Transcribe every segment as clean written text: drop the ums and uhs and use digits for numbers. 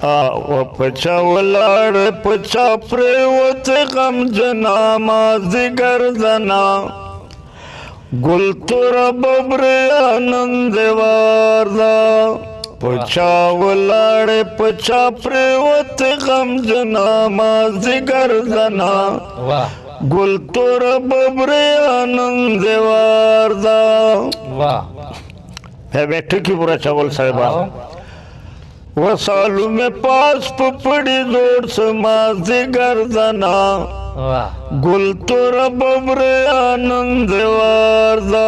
و پچا ولار پچا پریوت غم جنا مازدیگر زنا گل تورا ببر آنند واردا پچا ولار پچا پریوت غم جنا مازدیگر زنا گل تورا ببر آنند واردا ہے بیٹھے کی برا چاول صاحبہ وسالو میں پاس پپڑی زور سمازی گردنا گل تورا ببر آنند واردا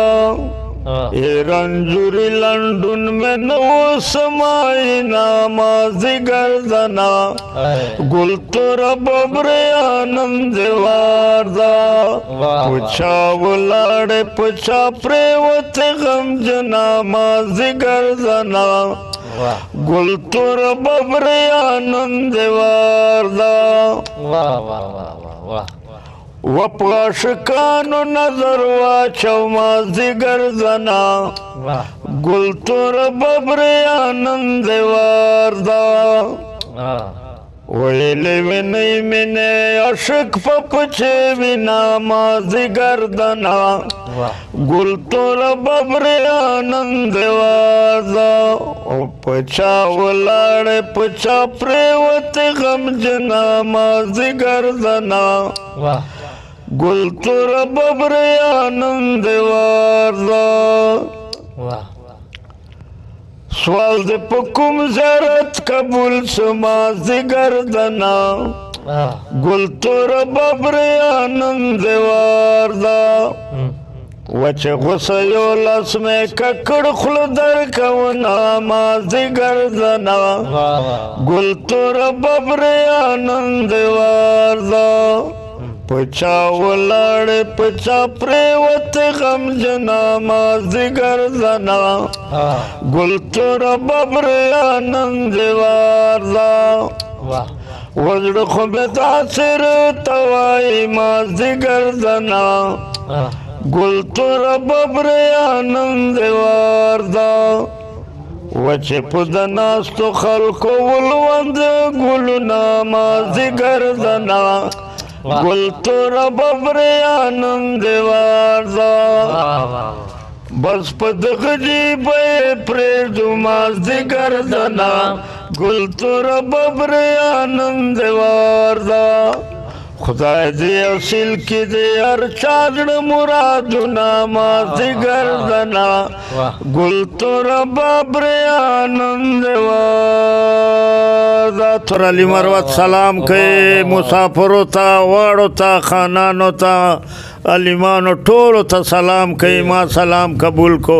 اے رنجوری لندن میں نو سمائی نامازی گردنا گل تورا ببر آنند واردا پچھا ولاڑے پچھا پریوت غم جنا مازی گردنا گل تورا ببر آنند واردا وپاشکانو نظر واچو مازی گردنا گل تورا ببر آنند واردا ویلی ونی منی عشق پپچے وینا مازی گردنا گل تورا ببر آنند واردا پچا ولاڑے پچا پریوت غم جنا مازی گردنا گل تورا ببر آنند واردا سوال دے پکم زیارت قبول سمازی گردنا گل تورا ببر آنند واردا وچ غسیو لس میں ککڑ خلدر کونا مازی گردنا گل تورا ببر آنند واردا پچا ولاڑے پچا پریوت غم جنا مازی گردنا گل تورا ببر آنند واردا وزر خبت عصر توائی مازی گردنا گل تورا ببر آنند واردا وچ پدناستو خلقو ولوند گلنا مازی گردنا گل تورا ببر آنند واردا بس پدغ جیبے پریدو مازی گردنا گل تورا ببر آنند واردا خدای دی اصیل کی دی ہر چاڑ مرادنا مازی گردنا گل تورا ببر آنند واردا تورا علی مروت سلام کئی مسافرو تا وارو تا خانانو تا علیمانو ٹولو تا سلام کئی ما سلام قبول کو